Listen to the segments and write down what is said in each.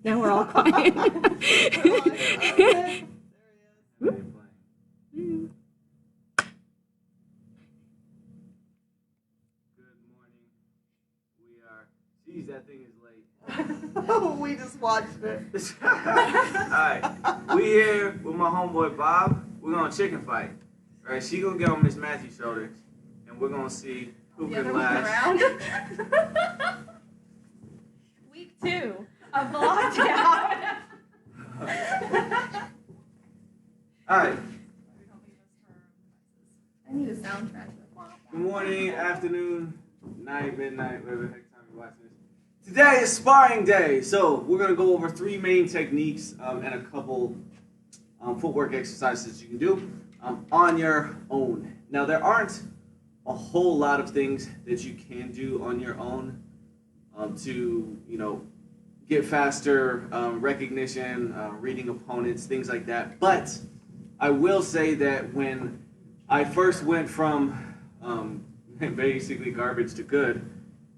Now we're all quiet. Geez, that thing is late. We just watched it. Alright, we here with my homeboy Bob. We're gonna chicken fight. Alright, she gonna get on Miss Matthew's shoulders, and we're gonna see who can last. Week 2 of the lockdown. Alright. I need a soundtrack. Good morning, afternoon, night, midnight, whatever the heck time you're watching this. Today is sparring day, so we're going to go over 3 main techniques and a couple footwork exercises you can do on your own. Now, there aren't a whole lot of things that you can do on your own to, get faster recognition, reading opponents, things like that. But I will say that when I first went from basically garbage to good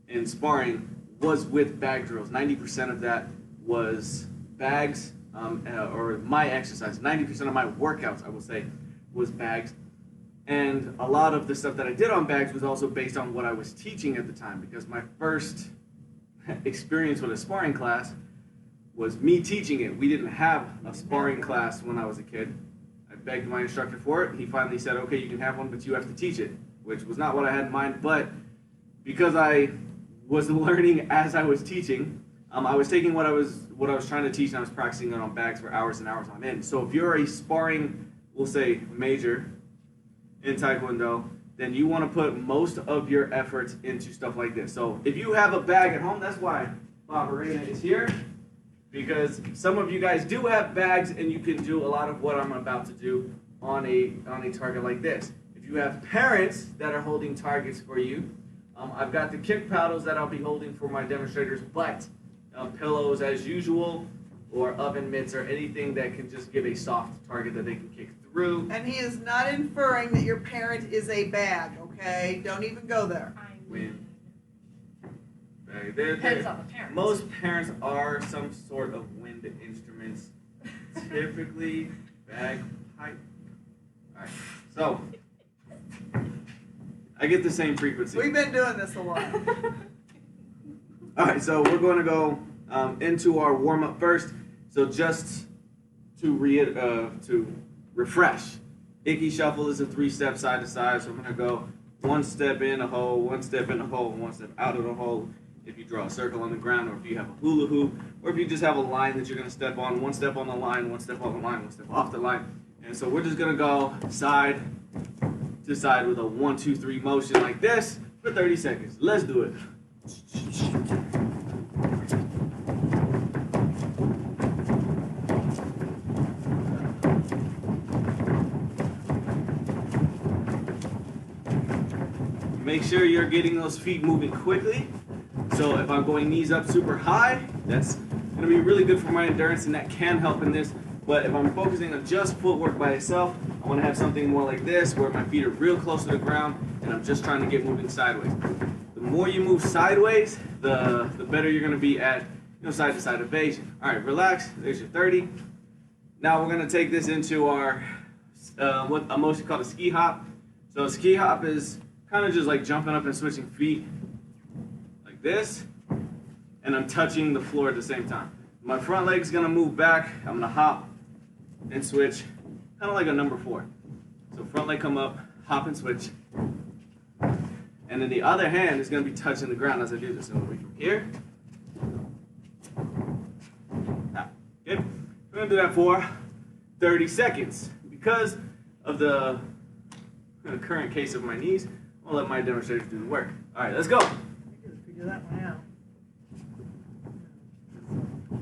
in sparring was with bag drills. 90% of that was bags, or my exercise. 90% of my workouts, I will say, was bags. And a lot of the stuff that I did on bags was also based on what I was teaching at the time, because my first experience with a sparring class was me teaching it. We didn't have a sparring class when I was a kid. I begged my instructor for it. He finally said, okay, you can have one, but you have to teach it, which was not what I had in mind. But because I was learning as I was teaching, I was taking what I was trying to teach, and I was practicing it on bags for hours and hours on end. So if you're a sparring, we'll say, major in Taekwondo, then you want to put most of your efforts into stuff like this. So if you have a bag at home, that's why Bob Arena is here, because some of you guys do have bags, and you can do a lot of what I'm about to do on a target like this. If you have parents that are holding targets for you, I've got the kick paddles that I'll be holding for my demonstrators, but pillows as usual, or oven mitts, or anything that can just give a soft target that they can kick through. And he is not inferring that your parent is a bag, okay? Don't even go there. Wind. Depends on the parents. Most parents are some sort of wind instruments, typically bagpipe. Alright, so I get the same frequency. We've been doing this a while. Alright, so we're going to go into our warm-up first. So just to refresh, Icky Shuffle is a 3-step side to side. So I'm going to go 1 step in a hole, 1 step in a hole, 1 step out of the hole. If you draw a circle on the ground, or if you have a hula hoop, or if you just have a line that you're going to step on, 1 step on the line, 1 step on the line, 1 step off the line. And so we're just going to go side to side with a 1, 2, 3 motion like this for 30 seconds. Let's do it. Make sure you're getting those feet moving quickly. So if I'm going knees up super high, that's going to be really good for my endurance, and that can help in this. But if I'm focusing on just footwork by itself, I want to have something more like this, where my feet are real close to the ground, and I'm just trying to get moving sideways. The more you move sideways, the better you're going to be at side to side evasion. All right, relax. There's your 30. Now we're going to take this into our what a motion called a ski hop. So a ski hop is kind of just like jumping up and switching feet like this, and I'm touching the floor at the same time. My front leg's going to move back. I'm going to hop and switch, kind of like a number 4. So front leg come up, hop and switch. And then the other hand is going to be touching the ground as I do this. So we from here. Good. We're going to do that for 30 seconds. Because of the current case of my knees, I'll let my demonstrators do the work. All right, let's go. Figure that one out.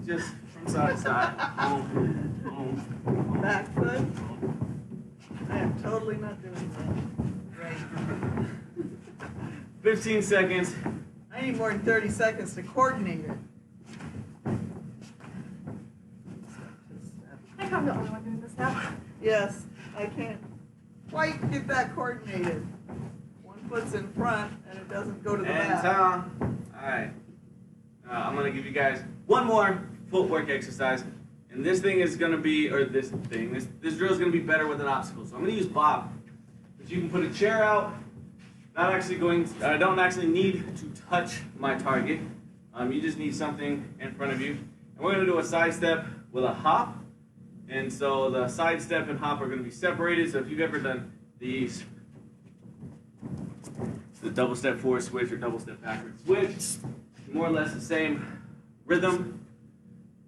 Just from side to side. Back foot. I am totally not doing that. Great. 15 seconds. I need more than 30 seconds to coordinate it. I think I'm the only one doing this now. Yes, I can't quite get that coordinated. One foot's in front and it doesn't go to the And back. time. All right. I'm going to give you guys one more footwork exercise. And this thing is gonna be, or this drill is gonna be better with an obstacle. So I'm gonna use Bob. But you can put a chair out, I don't actually need to touch my target. You just need something in front of you. And we're gonna do a side step with a hop. And so the side step and hop are gonna be separated. So if you've ever done these, the double step forward switch or double step backward switch, more or less the same rhythm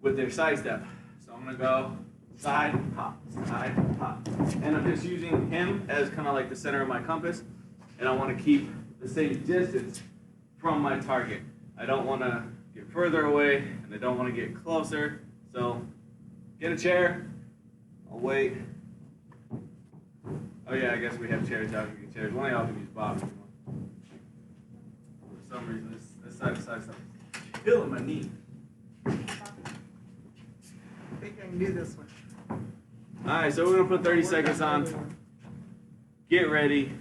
with their side step. So I'm gonna go side, hop, and I'm just using him as kind of like the center of my compass, and I want to keep the same distance from my target. I don't want to get further away, and I don't want to get closer. So get a chair. I'll wait. Oh yeah, I guess we have chairs. Y'all can get chairs. One of y'all can use Bob if you want. For some reason, this side stuff is killing my knee. I think I can do this one. Alright, so we're going to put 30 seconds on. Get ready.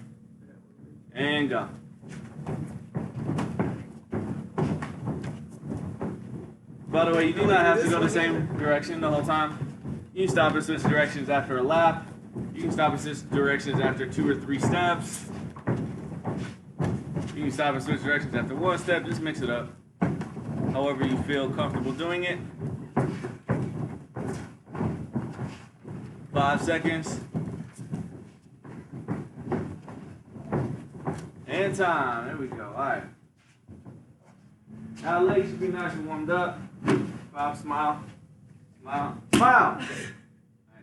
And go. By the way, you do not have to go the same direction the whole time. You can stop and switch directions after a lap. You can stop and switch directions after 2 or 3 steps. You can stop and switch directions after 1 step. Just mix it up. However you feel comfortable doing it. 5 seconds. And time. There we go. Alright. Now legs should be nice and warmed up. Bob, smile. Smile. Smile! Alright,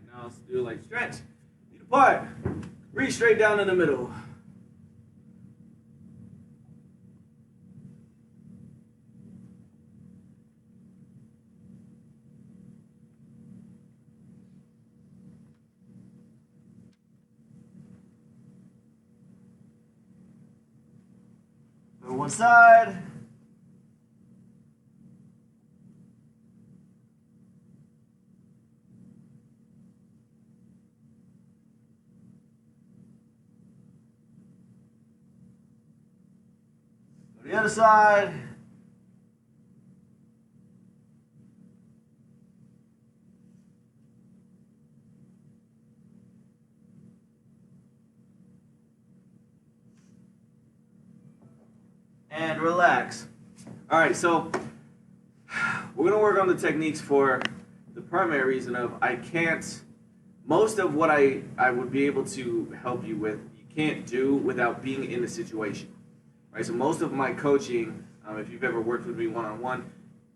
now let's do like stretch. Feet apart. Reach straight down in the middle. One side. Go to the other side. And relax. All right, so we're gonna work on the techniques for the primary reason of most of what I would be able to help you with, you can't do without being in the situation, right? So most of my coaching, if you've ever worked with me one-on-one,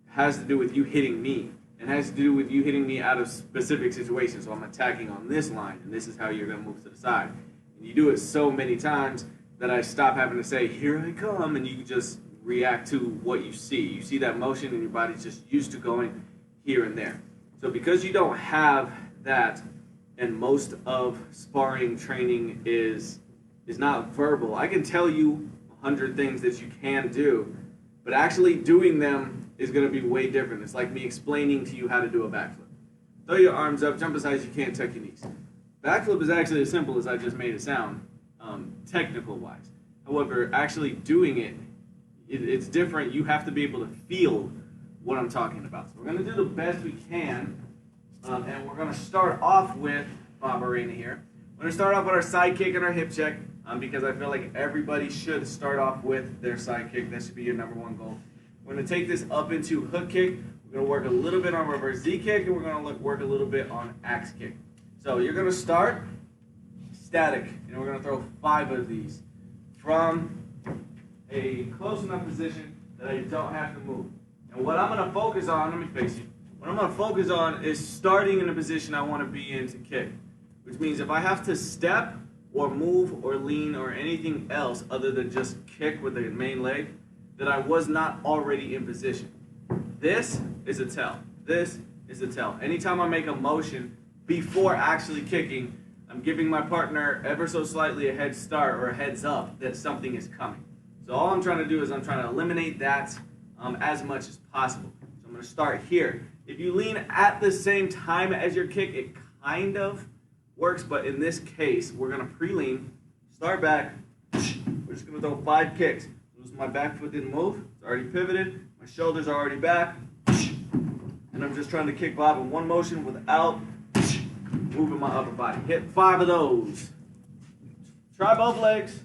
has to do with you hitting me. It has to do with you hitting me out of specific situations. So I'm attacking on this line, and this is how you're gonna move to the side. And you do it so many times that I stop having to say, here I come, and you just react to what you see. You see that motion, and your body's just used to going here and there. So because you don't have that, and most of sparring training is not verbal, I can tell you 100 things that you can do, but actually doing them is going to be way different. It's like me explaining to you how to do a backflip. Throw your arms up, jump as high as you can, tuck your knees. Backflip is actually as simple as I just made it sound. Technical wise. However, actually doing it's different. You have to be able to feel what I'm talking about. So we're going to do the best we can, and we're going to start off with Bob Arena here. We're going to start off with our side kick and our hip check, because I feel like everybody should start off with their side kick. That should be your number one goal. We're going to take this up into hook kick. We're going to work a little bit on reverse Z kick, and we're going to work a little bit on axe kick. So you're going to start static, and we're going to throw 5 of these from a close enough position that I don't have to move. And what I'm going to focus on, let me face you, what I'm going to focus on is starting in a position I want to be in to kick, which means if I have to step or move or lean or anything else other than just kick with the main leg, that I was not already in position. This is a tell. This is a tell. Anytime I make a motion before actually kicking, I'm giving my partner ever so slightly a head start or a heads up that something is coming. So all I'm trying to do is I'm trying to eliminate that as much as possible. So I'm going to start here. If you lean at the same time as your kick, it kind of works, but in this case, we're going to pre-lean, start back. We're just going to throw 5 kicks. Notice my back foot didn't move. It's already pivoted. My shoulders are already back. And I'm just trying to kick bob in one motion without moving my upper body. Hit 5 of those. Try both legs.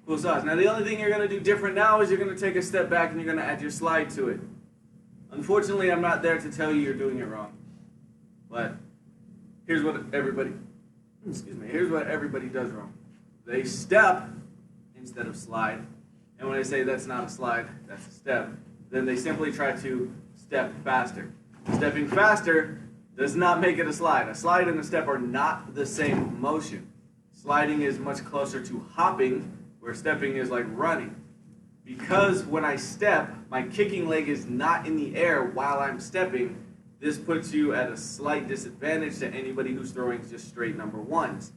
Cool sauce. Now the only thing you're going to do different now is you're going to take a step back and you're going to add your slide to it. Unfortunately, I'm not there to tell you you're doing it wrong. But here's what everybody does wrong. They step instead of slide. And when I say that's not a slide, that's a step, then they simply try to step faster. Stepping faster does not make it a slide. A slide and a step are not the same motion. Sliding is much closer to hopping, where stepping is like running. Because when I step, my kicking leg is not in the air while I'm stepping, this puts you at a slight disadvantage to anybody who's throwing just straight number ones.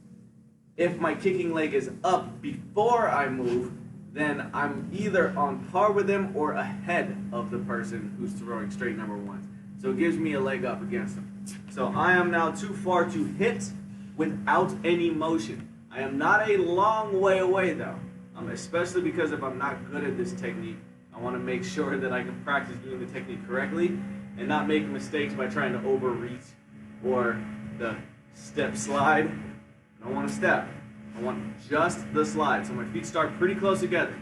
If my kicking leg is up before I move, then I'm either on par with them or ahead of the person who's throwing straight number ones. So it gives me a leg up against them. So I am now too far to hit without any motion. I am not a long way away though, especially because if I'm not good at this technique, I want to make sure that I can practice doing the technique correctly and not make mistakes by trying to overreach or the step slide. I don't want to step. I want just the slide. So my feet start pretty close together.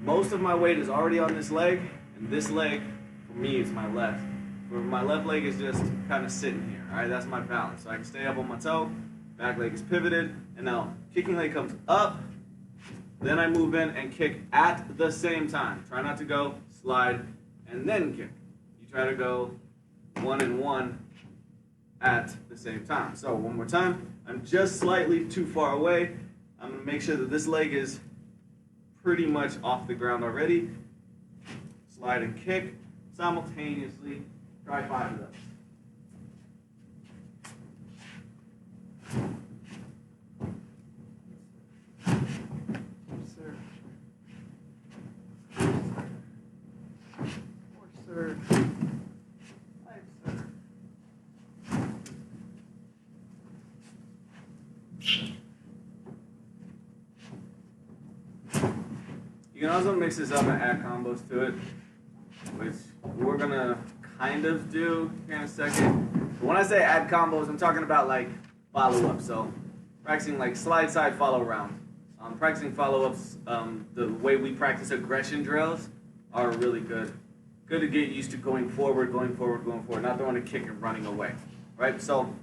Most of my weight is already on this leg, and this leg, for me, is my left. Where my left leg is just kind of sitting here. All right, that's my balance. So I can stay up on my toe. Back leg is pivoted, and now kicking leg comes up. Then I move in and kick at the same time. Try not to go, slide, and then kick. You try to go 1 and 1 at the same time. So one more time. I'm just slightly too far away. I'm going to make sure that this leg is pretty much off the ground already. Slide and kick simultaneously. Try 5 of those. Sir. You can also mix this up and add combos to it, which we're gonna kind of do here in a second. But when I say add combos, I'm talking about like follow-up. So practicing like slide, side, follow round. Practicing follow-ups, the way we practice aggression drills are really good. Good to get used to going forward, going forward, going forward, not throwing a kick and running away, right? So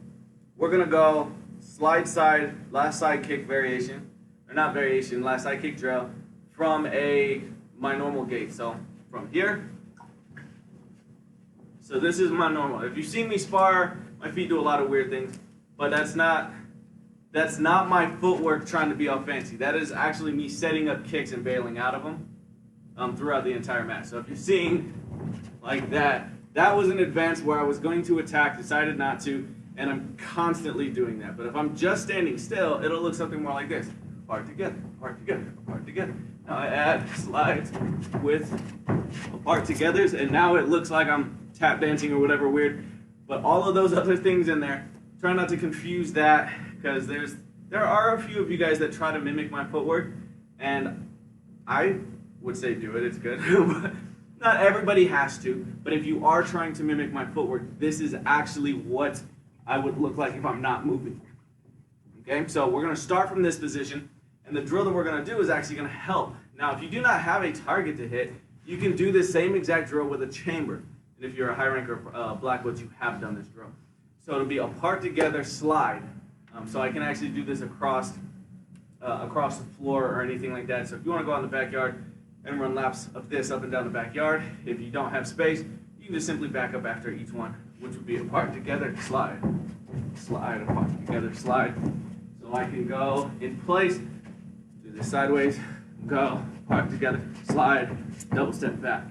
we're gonna go slide side, last side kick variation, or not variation, last side kick drill from my normal gait. So from here, so this is my normal. If you've seen me spar, my feet do a lot of weird things, but that's not my footwork trying to be all fancy. That is actually me setting up kicks and bailing out of them throughout the entire match. So if you're seeing like that was an advance where I was going to attack, decided not to, and I'm constantly doing that. But if I'm just standing still, it'll look something more like this. Apart together, apart together, apart together. Now I add slides with apart togethers, and now it looks like I'm tap dancing or whatever weird. But all of those other things in there, try not to confuse that, because there are a few of you guys that try to mimic my footwork, and I would say do it, it's good. Not everybody has to, but if you are trying to mimic my footwork, this is actually what I would look like if I'm not moving. Okay, so we're going to start from this position, and the drill that we're going to do is actually going to help. Now, if you do not have a target to hit, you can do this same exact drill with a chamber. And if you're a high ranker black belt, you have done this drill. So it'll be apart together slide. So I can actually do this across the floor or anything like that. So if you want to go out in the backyard and run laps of this up and down the backyard, if you don't have space, you can just simply back up after each one, which would be apart together slide, slide, apart together slide. So I can go in place, do this sideways, go, apart together, slide, double step back.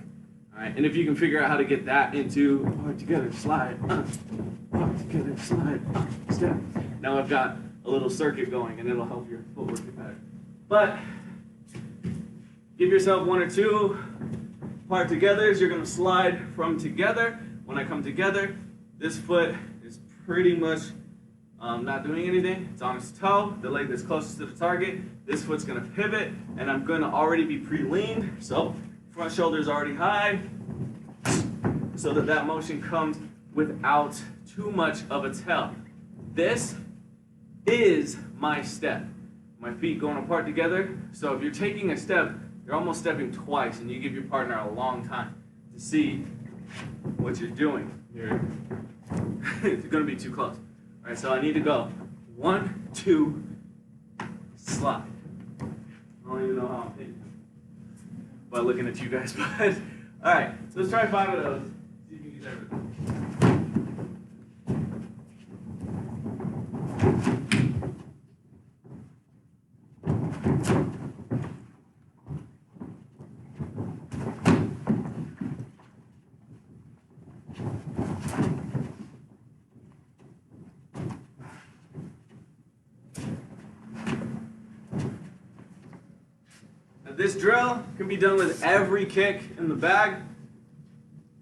All right, and if you can figure out how to get that into apart together, slide, apart together, slide, step. Now I've got a little circuit going, and it'll help your footwork get better. But give yourself one or two apart together. You're going to slide from together. When I come together, this foot is pretty much not doing anything. It's on its toe, the leg that's closest to the target. This foot's going to pivot, and I'm going to already be pre-leaned. So front shoulder is already high, so that motion comes without too much of a tell. This is my step. My feet going apart together. So if you're taking a step, you're almost stepping twice, and you give your partner a long time to see what you're doing. It's going to be too close. All right, so I need to go 1, 2, slide. I don't even know how I'm hitting by looking at you guys, but all right, so let's try 5 of those. See if you can get everything. This drill can be done with every kick in the bag,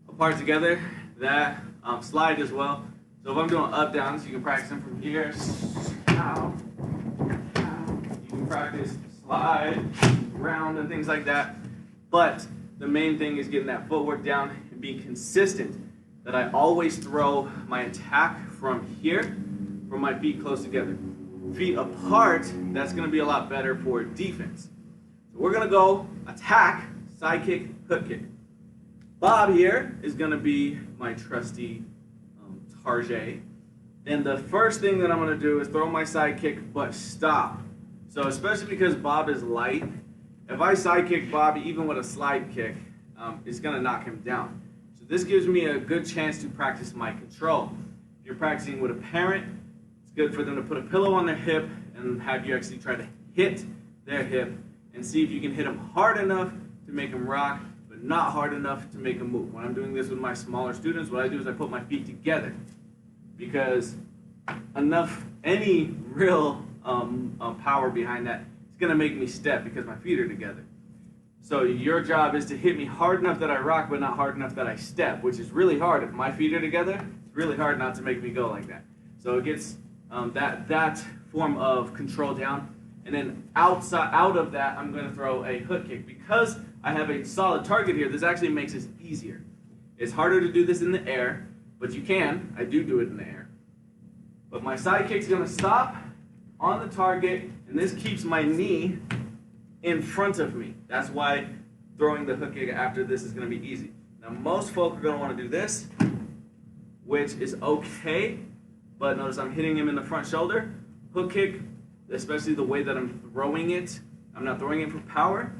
apart together, that slide as well. So if I'm doing up downs, you can practice them from here. Ow. Ow. You can practice slide, round, and things like that. But the main thing is getting that footwork down and being consistent, that I always throw my attack from here, from my feet close together. Feet apart, that's going to be a lot better for defense. We're going to go attack, side kick, hook kick. Bob here is going to be my trusty target. And the first thing that I'm going to do is throw my side kick, but stop. So especially because Bob is light, if I side kick Bob, even with a slide kick, it's going to knock him down. So this gives me a good chance to practice my control. If you're practicing with a parent, it's good for them to put a pillow on their hip and have you actually try to hit their hip and see if you can hit them hard enough to make them rock, but not hard enough to make them move. When I'm doing this with my smaller students, what I do is I put my feet together, because any real power behind that is going to make me step because my feet are together. So your job is to hit me hard enough that I rock, but not hard enough that I step, which is really hard. If my feet are together, it's really hard not to make me go like that. So it gets that form of control down. And then out of that, I'm going to throw a hook kick. Because I have a solid target here, this actually makes this easier. It's harder to do this in the air, but you can. I do it in the air. But my side kick's going to stop on the target, and this keeps my knee in front of me. That's why throwing the hook kick after this is going to be easy. Now, most folk are going to want to do this, which is okay, but notice I'm hitting him in the front shoulder. Hook kick, especially the way that I'm throwing it, I'm not throwing it for power,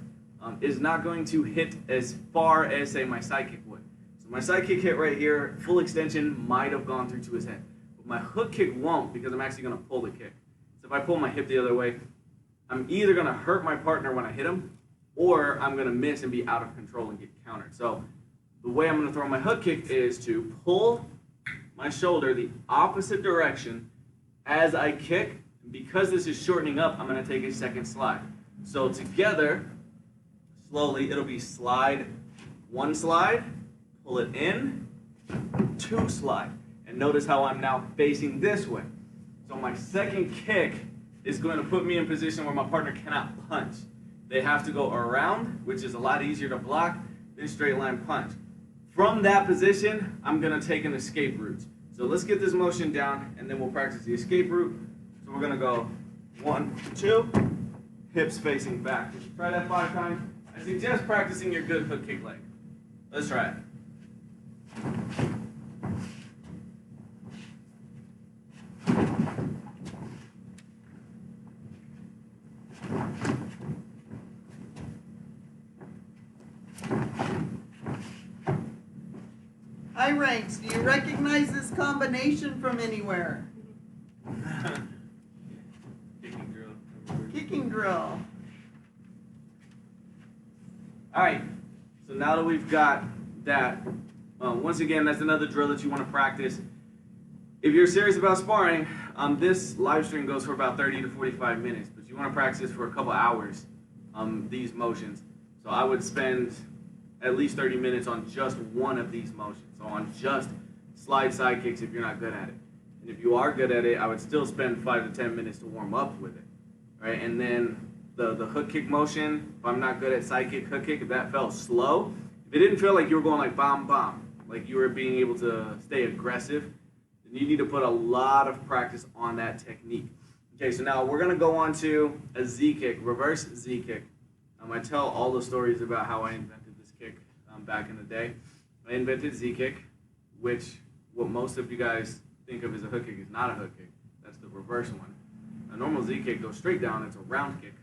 is not going to hit as far as, say, my side kick would. So my side kick hit right here, full extension, might have gone through to his head. But my hook kick won't, because I'm actually going to pull the kick. So if I pull my hip the other way, I'm either going to hurt my partner when I hit him, or I'm going to miss and be out of control and get countered. So the way I'm going to throw my hook kick is to pull my shoulder the opposite direction as I kick. Because this is shortening up, I'm going to take a second slide. So together, slowly, it'll be slide, 1 slide, pull it in, 2 slide. And notice how I'm now facing this way. So my second kick is going to put me in position where my partner cannot punch. They have to go around, which is a lot easier to block than straight line punch. From that position, I'm going to take an escape route. So let's get this motion down, and then we'll practice the escape route. So we're going to go 1, 2, hips facing back. Try that 5 times. I suggest practicing your good hook kick leg. Let's try it. Hi, Ranks. Do you recognize this combination from anywhere? Kicking drill. Kicking drill. All right, so now that we've got that, once again, that's another drill that you want to practice. if you're serious about sparring, this live stream goes for about 30 to 45 minutes, but you want to practice for a couple hours, these motions. So I would spend at least 30 minutes on just one of these motions. So on just slide side kicks if you're not good at it. And if you are good at it, I would still spend 5 to 10 minutes to warm up with it, right? And then the hook kick motion, if I'm not good at side kick, hook kick, if that felt slow, if it didn't feel like you were going like bomb, bomb, like you were being able to stay aggressive, then you need to put a lot of practice on that technique. Okay, so now we're gonna go on to a Z kick, reverse Z kick. I tell all the stories about how I invented this kick back in the day. I invented Z kick, which what most of you guys think of as a hook kick is not a hook kick. That's the reverse one. A normal Z kick goes straight down, it's a round kick.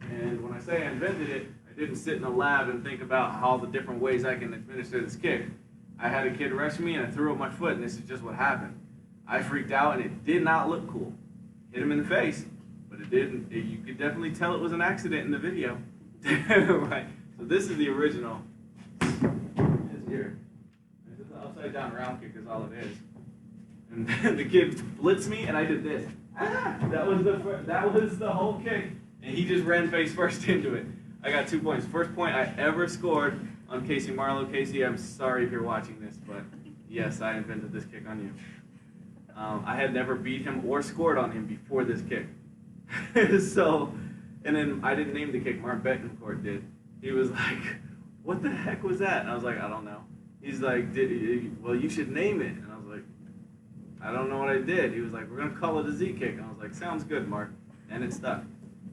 And when I say I invented it, I didn't sit in a lab and think about all the different ways I can administer this kick. I had a kid rush me and I threw up my foot, and this is just what happened. I freaked out and it did not look cool. Hit him in the face, but it didn't. You could definitely tell it was an accident in the video. Right. So this is the original. It's here. This is the upside down round kick is all it is. And then the kid blitzed me and I did this. That was the whole kick. And he just ran face first into it. I got 2 points. First point I ever scored on Casey Marlowe. Casey, I'm sorry if you're watching this, but yes, I invented this kick on you. I had never beat him or scored on him before this kick. So, and then I didn't name the kick, Mark Betancourt did. He was like, what the heck was that? And I was like, I don't know. He's like, well, you should name it. And I was like, I don't know what I did. He was like, we're going to call it a Z kick. And I was like, sounds good, Mark. And it stuck.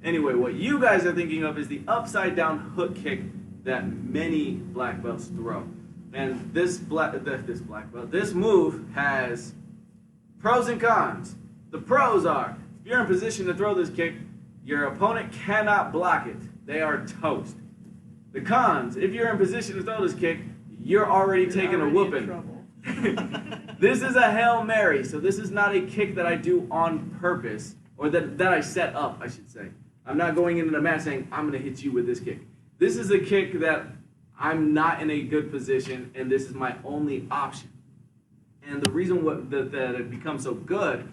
Anyway, what you guys are thinking of is the upside down hook kick that many black belts throw. And this move has pros and cons. The pros are, if you're in position to throw this kick, your opponent cannot block it. They are toast. The cons, if you're in position to throw this kick, you're already taking a whooping. This is a Hail Mary, so this is not a kick that I do on purpose, or that I set up, I should say. I'm not going into the match saying, I'm going to hit you with this kick. This is a kick that I'm not in a good position, and this is my only option. And the reason that it becomes so good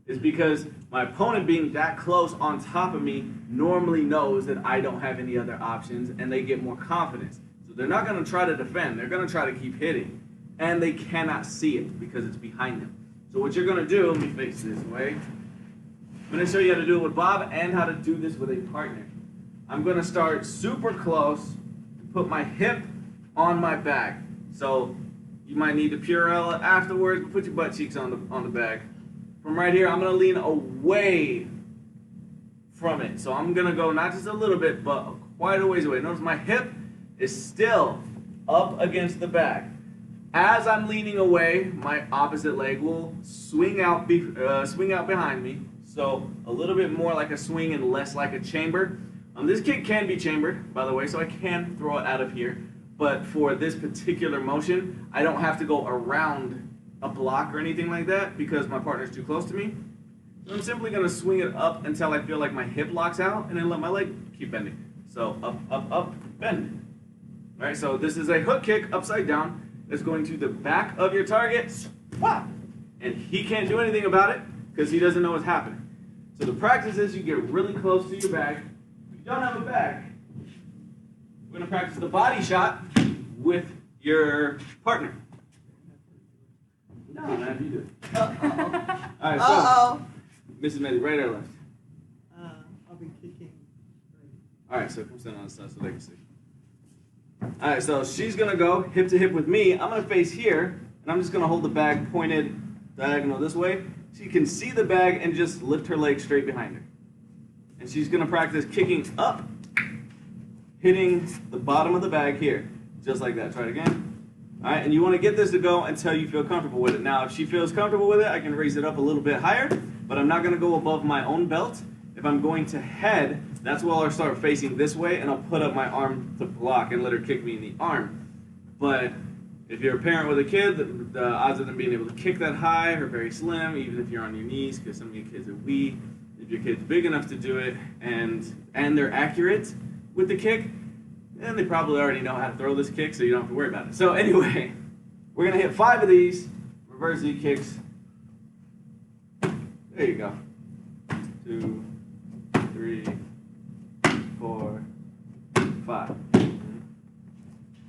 is because my opponent being that close on top of me normally knows that I don't have any other options, and they get more confidence. So they're not going to try to defend. They're going to try to keep hitting. And they cannot see it because it's behind them. So what you're going to do, let me face this way. I'm going to show you how to do it with Bob and how to do this with a partner. I'm going to start super close, put my hip on my back. So you might need to Purell afterwards, but put your butt cheeks on the bag. From right here, I'm going to lean away from it. So I'm going to go not just a little bit, but quite a ways away. Notice my hip is still up against the back. As I'm leaning away, my opposite leg will swing out behind me. So a little bit more like a swing and less like a chamber. This kick can be chambered, by the way, so I can throw it out of here. But for this particular motion, I don't have to go around a block or anything like that because my partner's too close to me. So I'm simply going to swing it up until I feel like my hip locks out and then let my leg keep bending. So up, up, up, bend. All right, so this is a hook kick upside down. It's going to the back of your target, swap. And he can't do anything about it because he doesn't know what's happening. So the practice is you get really close to your bag. If you don't have a bag, we're going to practice the body shot with your partner. No, not you do it. All right, so Mrs. Mehdi, right or left? I'll be kicking. All right, so come stand on the side so they can see. All right, so she's going to go hip to hip with me. I'm going to face here, and I'm just going to hold the bag pointed diagonal this way. She can see the bag and just lift her leg straight behind her. And she's going to practice kicking up, hitting the bottom of the bag here, just like that. Try it again. All right, and you want to get this to go until you feel comfortable with it. Now, if she feels comfortable with it, I can raise it up a little bit higher, but I'm not going to go above my own belt. If I'm going to head, that's where I'll start facing this way, and I'll put up my arm to block and let her kick me in the arm. But if you're a parent with a kid, the odds of them being able to kick that high are very slim, even if you're on your knees, because some of your kids are weak. If your kid's big enough to do it, and they're accurate with the kick, then they probably already know how to throw this kick, so you don't have to worry about it. So anyway, we're going to hit 5 of these. reverse Z kicks. There you go. 2, 3, 4, 5.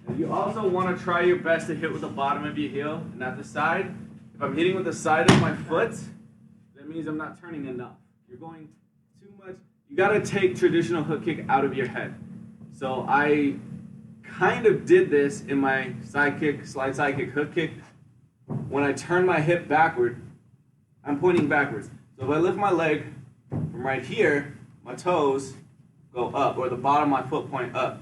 And you also want to try your best to hit with the bottom of your heel and not the side. If I'm hitting with the side of my foot, that means I'm not turning enough. You're going too much. You got to take traditional hook kick out of your head. So I kind of did this in my side kick, slide side kick, hook kick. When I turn my hip backward, I'm pointing backwards. So if I lift my leg from right here, my toes go up, or the bottom of my foot point up.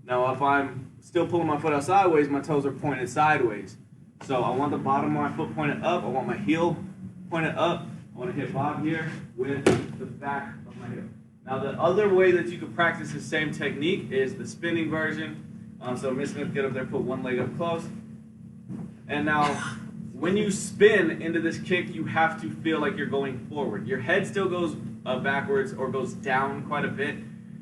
Now if I'm still pulling my foot out sideways, my toes are pointed sideways. So I want the bottom of my foot pointed up, I want my heel pointed up, I want to hit bottom here with the back of my hip. Now the other way that you can practice the same technique is the spinning version. So Miss Smith, get up there, put one leg up close. And now when you spin into this kick, you have to feel like you're going forward. Your head still goes backwards or goes down quite a bit,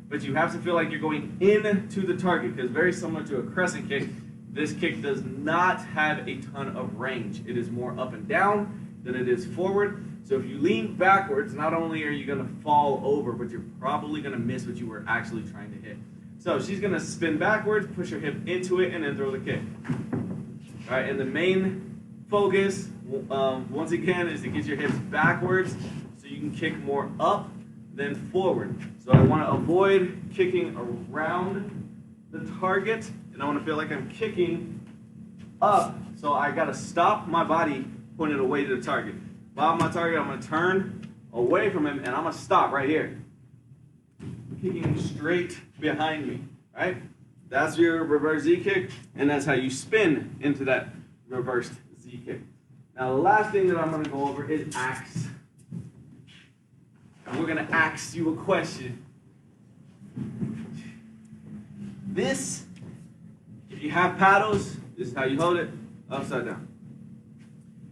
but you have to feel like you're going into the target, because very similar to a crescent kick, this kick does not have a ton of range. It is more up and down than it is forward. So if you lean backwards, not only are you going to fall over, but you're probably going to miss what you were actually trying to hit. So she's going to spin backwards, push her hip into it, and then throw the kick. All right, and the main focus, once again, is to get your hips backwards so you can kick more up than forward. So I want to avoid kicking around the target, and I want to feel like I'm kicking up. So I got to stop my body pointed away to the target. Bottom of my target, I'm going to turn away from him, and I'm going to stop right here. Kicking straight behind me, right? That's your reverse Z kick, and that's how you spin into that reversed Z kick. Now the last thing that I'm going to go over is axe. And we're going to ask you a question. This, if you have paddles, this is how you hold it, upside down.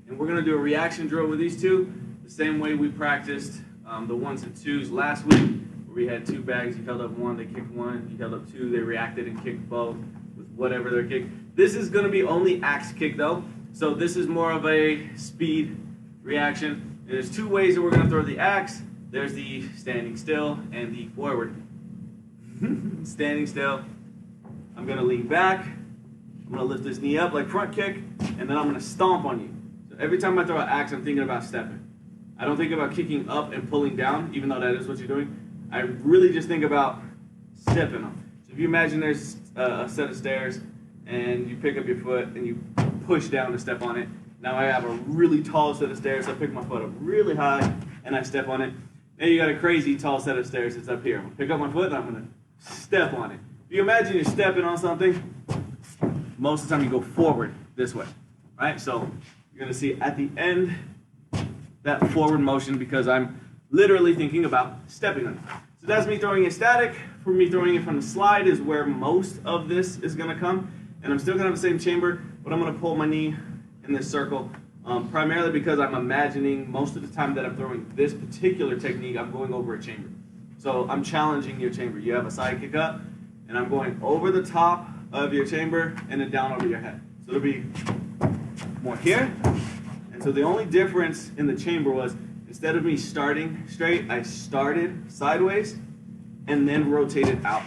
And we're going to do a reaction drill with these two, the same way we practiced the 1s and 2s last week, where we had 2 bags, you held up 1, they kicked 1, you held up 2, they reacted and kicked both with whatever their kick. This is going to be only axe kick though, so this is more of a speed reaction. And there's 2 ways that we're going to throw the axe. There's the standing still and the forward. Standing still, I'm going to lean back, I'm going to lift this knee up like front kick, and then I'm going to stomp on you. So every time I throw an axe, I'm thinking about stepping. I don't think about kicking up and pulling down, even though that is what you're doing. I really just think about stepping them. So if you imagine there's a set of stairs, and you pick up your foot and you push down to step on it. Now I have a really tall set of stairs, so I pick my foot up really high and I step on it. Now you got a crazy tall set of stairs that's up here. I'm going to pick up my foot and I'm going to step on it. If you imagine you're stepping on something, most of the time you go forward this way, right? So you're going to see at the end that forward motion because I'm literally thinking about stepping on it. So that's me throwing it static. For me throwing it from the slide is where most of this is going to come. And I'm still going to have the same chamber, but I'm going to pull my knee in this circle, primarily because I'm imagining most of the time that I'm throwing this particular technique, I'm going over a chamber. So I'm challenging your chamber. You have a side kick up, and I'm going over the top of your chamber and then down over your head. So it'll be more here. And so the only difference in the chamber was instead of me starting straight, I started sideways and then rotated out.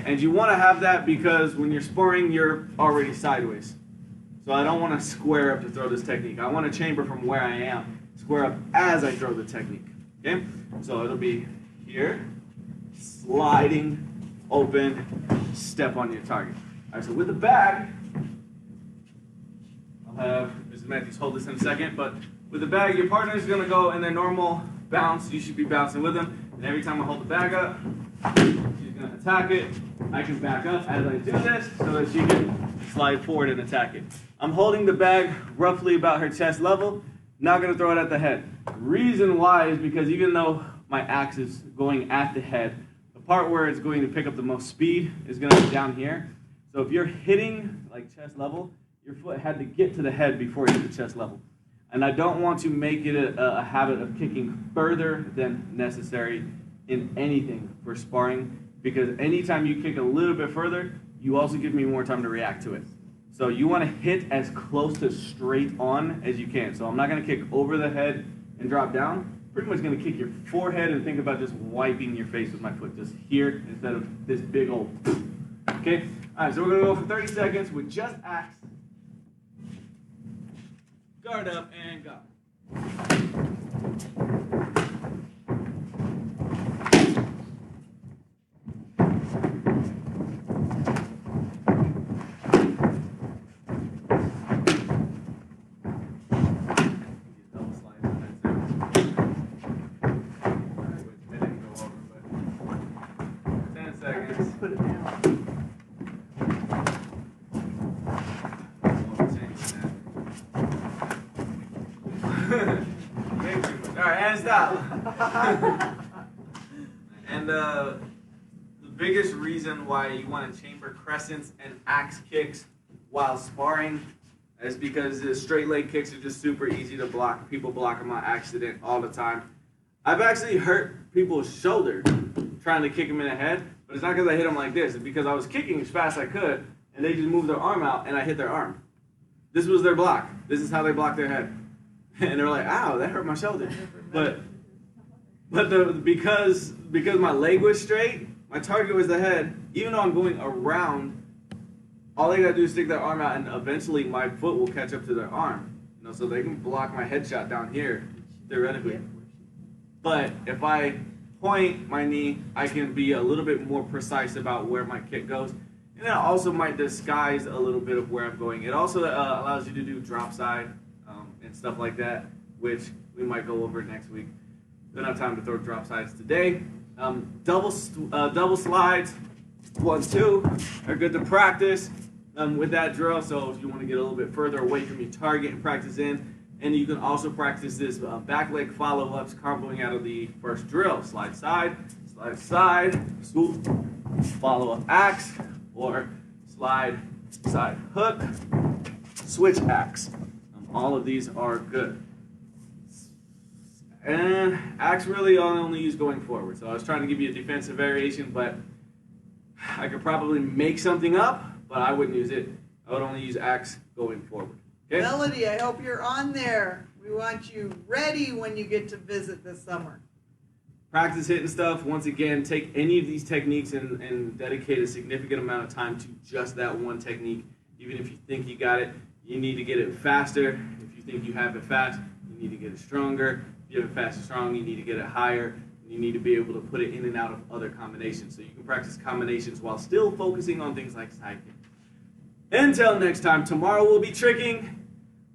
And you want to have that because when you're sparring, you're already sideways. So I don't want to square up to throw this technique. I want to chamber from where I am, square up as I throw the technique. Okay? So it'll be here, sliding, open, step on your target. All right, so with the bag, I'll have Mrs. Matthews hold this in a second, but with the bag, your partner is going to go in their normal bounce. You should be bouncing with them. And every time I hold the bag up, she's going to attack it. I can back up as I do this so that she can slide forward and attack it. I'm holding the bag roughly about her chest level, not going to throw it at the head. Reason why is because even though my axe is going at the head, the part where it's going to pick up the most speed is going to be down here. So if you're hitting like chest level, your foot had to get to the head before you hit the chest level. And I don't want to make it a habit of kicking further than necessary in anything for sparring, because anytime you kick a little bit further, you also give me more time to react to it. So you want to hit as close to straight on as you can. So I'm not going to kick over the head and drop down. Pretty much going to kick your forehead and think about just wiping your face with my foot, just here instead of this big old. Okay? All right, so we're going to go for 30 seconds with just axe. Guard up and go. Double slides on that too. Alright, which I didn't go over, but 10 seconds. Put it down. Alright, and stop. And the biggest reason why you want to chamber crescents and axe kicks while sparring is because the straight leg kicks are just super easy to block. People block them on accident all the time. I've actually hurt people's shoulders trying to kick them in the head, but it's not because I hit them like this. It's because I was kicking as fast as I could, and they just moved their arm out, and I hit their arm. This was their block. This is how they blocked their head. And they're like, ow, that hurt my shoulder. But because my leg was straight, my target was the head. Even though I'm going around, all they gotta do is stick their arm out, and eventually my foot will catch up to their arm. You know, so they can block my headshot down here, theoretically. But if I point my knee, I can be a little bit more precise about where my kick goes. And it also might disguise a little bit of where I'm going. It also allows you to do drop side and stuff like that, which we might go over next week. Don't have time to throw drop sides today. Double slides, 1, 2, are good to practice with that drill. So if you want to get a little bit further away from your target and practice in, and you can also practice this back leg follow-ups comboing out of the first drill. Slide side, swoop, follow-up axe, or slide side hook, switch axe. All of these are good. And axe really only used going forward. So I was trying to give you a defensive variation, but I could probably make something up, but I wouldn't use it. I would only use axe going forward. Okay? Melody, I hope you're on there. We want you ready when you get to visit this summer. Practice hitting stuff. Once again, take any of these techniques and dedicate a significant amount of time to just that one technique. Even if you think you got it, you need to get it faster. If you think you have it fast, you need to get it stronger. If you have it fast and strong, you need to get it higher. You need to be able to put it in and out of other combinations. So you can practice combinations while still focusing on things like side kick. Until next time, tomorrow we'll be tricking.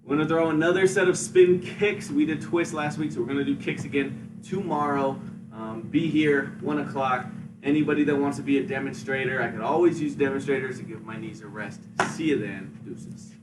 We're going to throw another set of spin kicks. We did twists last week, so we're going to do kicks again tomorrow. Be here, 1 o'clock. Anybody that wants to be a demonstrator, I could always use demonstrators to give my knees a rest. See you then. Deuces.